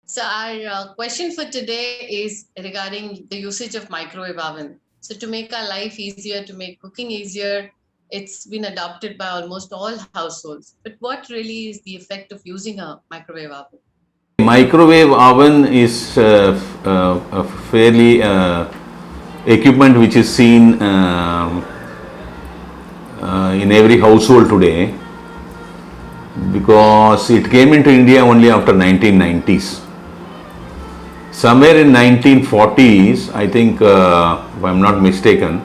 So our question for today is regarding the usage of microwave oven. So to make our life easier, to make cooking easier, it's been adopted by almost all households. But what really is the effect of using a microwave oven? Microwave oven is a fairly equipment which is seen in every household today because it came into India only after 1990s. Somewhere in 1940s, I think, if I'm not mistaken,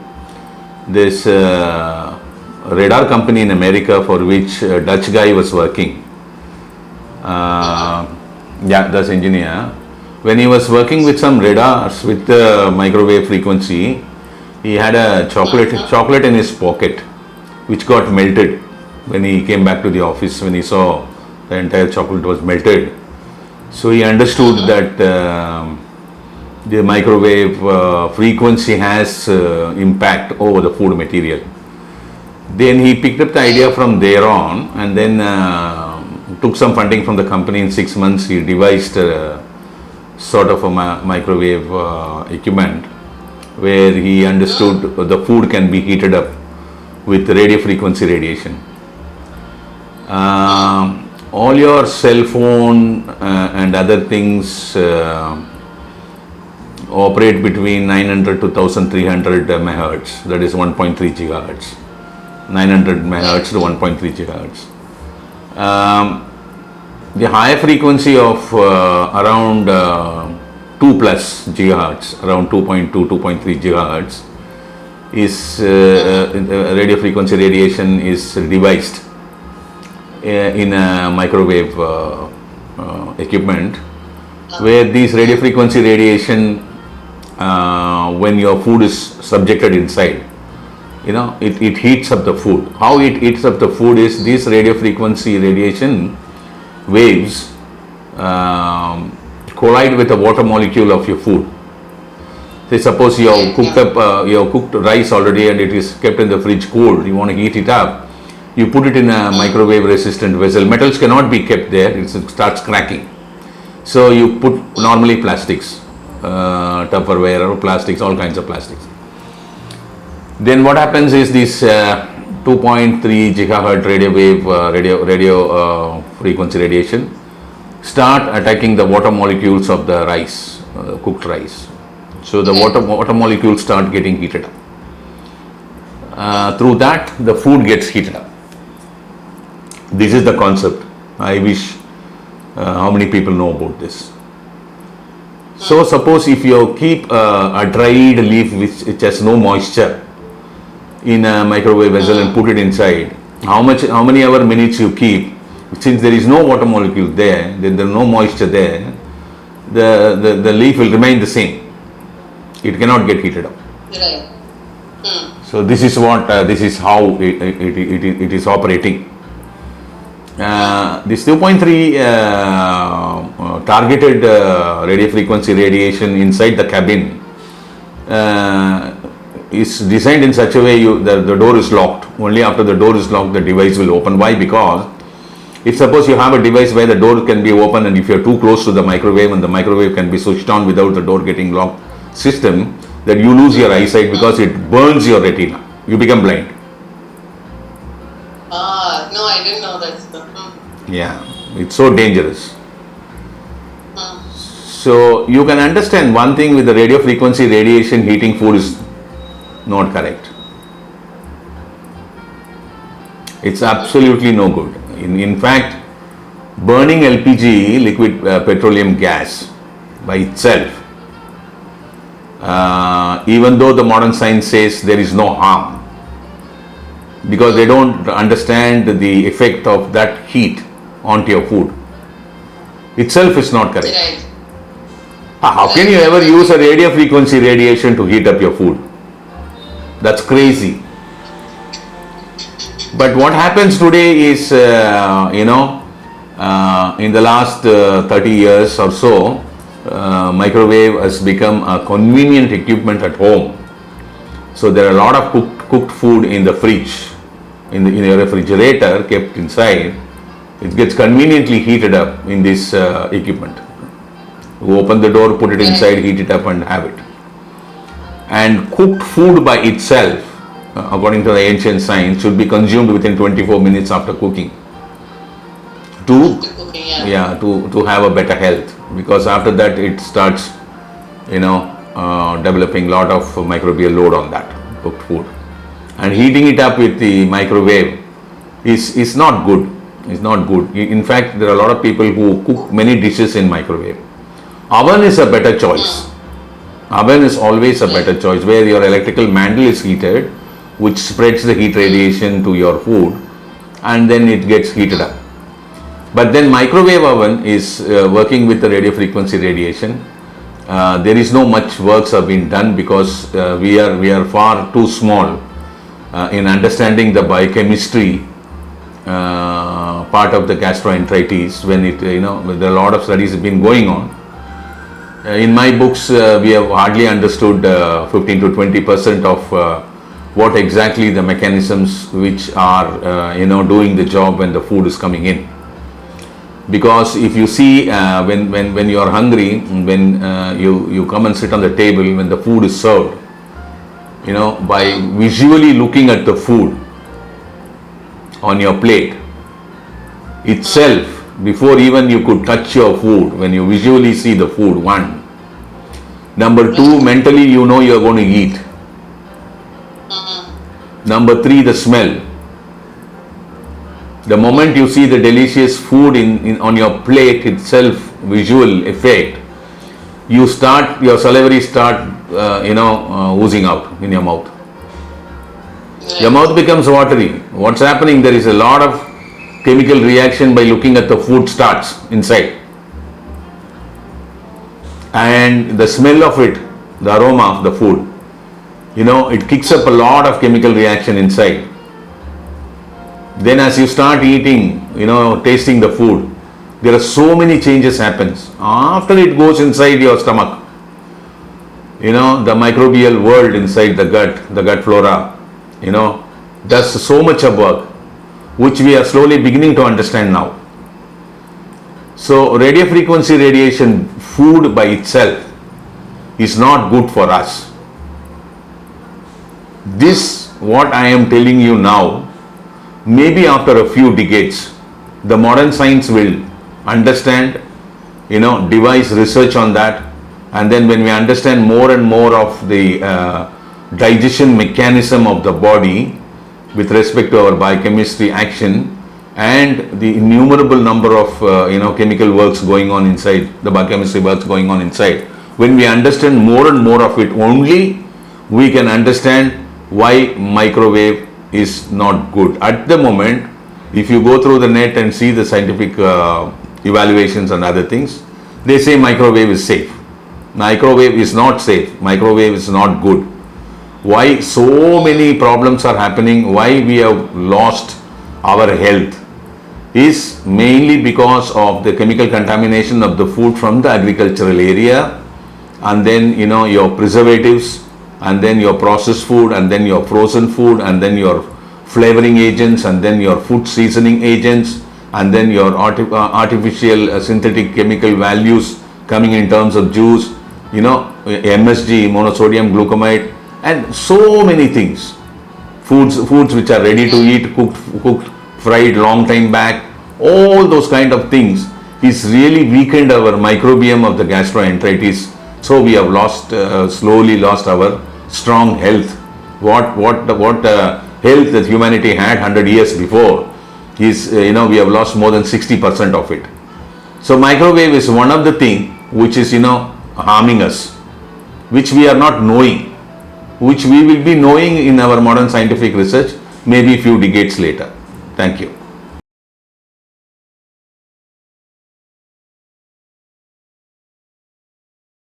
this radar company in America for which a Dutch guy was working. Yeah, that's engineer. When he was working with some radars with the microwave frequency, he had a chocolate in his pocket, which got melted when he came back to the office. When he saw the entire chocolate was melted, so he understood that the microwave frequency has impact over the food material. Then he picked up the idea from there on, and then took some funding from the company. In 6 months, he devised sort of a microwave equipment where he understood the food can be heated up with radio frequency radiation. All your cell phone and other things operate between 900 to 1300 megahertz, that is 1.3 gigahertz. 900 megahertz to 1.3 gigahertz. The higher frequency of around 2 plus gigahertz, around 2.2, 2.3 gigahertz, is radio frequency radiation is devised in a microwave equipment, where these radio frequency radiation, when your food is subjected inside, it heats up the food. How it heats up the food is this radio frequency radiation waves collide with the water molecule of your food. Say suppose you have cooked up you have cooked rice already and it is kept in the fridge cold. You want to heat it up. You put it in a microwave resistant vessel. Metals cannot be kept there. It starts cracking. So you put normally plastics, Tupperware or plastics, all kinds of plastics. Then what happens is this 2.3 gigahertz radio wave radio frequency radiation start attacking the water molecules of the rice, cooked rice. So the water molecules start getting heated up. Through that, the food gets heated up. This is the concept. I wish how many people know about this. So suppose if you keep a dried leaf which has no moisture in a microwave vessel and put it inside, how many minutes you keep, since there is no water molecule there, then there is no moisture there, the leaf will remain the same. It cannot get heated up. Right. So this is what this is how it is operating. This 2.3 targeted radio frequency radiation inside the cabin is designed in such a way the door is locked. Only after the door is locked the device will open. Why? Because if suppose you have a device where the door can be open, and if you are too close to the microwave and the microwave can be switched on without the door getting locked system, then you lose your eyesight because it burns your retina. You become blind. No, I didn't know that. Yeah, it's so dangerous. So you can understand one thing with the radio frequency radiation heating food is not correct. It's absolutely no good. In fact, burning LPG, liquid petroleum gas, by itself, even though the modern science says there is no harm, because they don't understand the effect of that heat onto your food, itself is not correct. Right. How can you ever use a radio frequency radiation to heat up your food? That's crazy. But what happens today is, in the last 30 years or so, microwave has become a convenient equipment at home. So there are a lot of cooked food in the fridge, in a refrigerator kept inside. It gets conveniently heated up in this equipment. You open the door, put it inside, heat it up and have it. And cooked food by itself, according to the ancient science, should be consumed within 24 minutes after cooking to to have a better health, because after that it starts developing lot of microbial load on that cooked food. And heating it up with the microwave is not good. It's not good. In fact, there are a lot of people who cook many dishes in microwave. Oven is a better choice. Oven is always a better choice, where your electrical mantle is heated, which spreads the heat radiation to your food, and then it gets heated up. But then microwave oven is working with the radio frequency radiation. There is no much works have been done, because we are far too small in understanding the biochemistry part of the gastroenteritis. When there are a lot of studies have been going on. In my books, we have hardly understood 15 to 20% of what exactly the mechanisms which are doing the job when the food is coming in. Because if you see, when you are hungry, when you come and sit on the table, when the food is served, by visually looking at the food on your plate itself, before even you could touch your food, when you visually see the food, one. Number two, mentally you are going to eat. Number three, the smell. The moment you see the delicious food on your plate itself, visual effect, your salivary start oozing out in your mouth. Your mouth becomes watery. What's happening? There is a lot of chemical reaction by looking at the food starts inside. And the smell of it, the aroma of the food, it kicks up a lot of chemical reaction inside. Then as you start eating, tasting the food, there are so many changes happens. After it goes inside your stomach, the microbial world inside the gut flora, does so much of work, which we are slowly beginning to understand now. So radio frequency radiation, food by itself, is not good for us. This, what I am telling you now, maybe after a few decades, the modern science will understand, devise research on that, and then when we understand more and more of the digestion mechanism of the body with respect to our biochemistry action, and the innumerable number of chemical works going on inside, the biochemistry works going on inside, when we understand more and more of it, only we can understand why microwave is not good. At the moment, if you go through the net and see the scientific evaluations and other things, they say microwave is safe. Microwave is not safe. Microwave is not good. Why so many problems are happening, why we have lost our health, is mainly because of the chemical contamination of the food from the agricultural area, and then your preservatives, and then your processed food, and then your frozen food, and then your flavoring agents, and then your food seasoning agents, and then your artificial synthetic chemical values coming in terms of juice, MSG, monosodium glutamate, and so many things. Foods which are ready to eat, cooked, fried long time back, all those kind of things is really weakened our microbiome of the gastroenteritis. So we have slowly lost our strong health. What health that humanity had 100 years before is, we have lost more than 60% of it. So microwave is one of the thing which is, harming us, which we are not knowing, which we will be knowing in our modern scientific research maybe a few decades later. Thank you.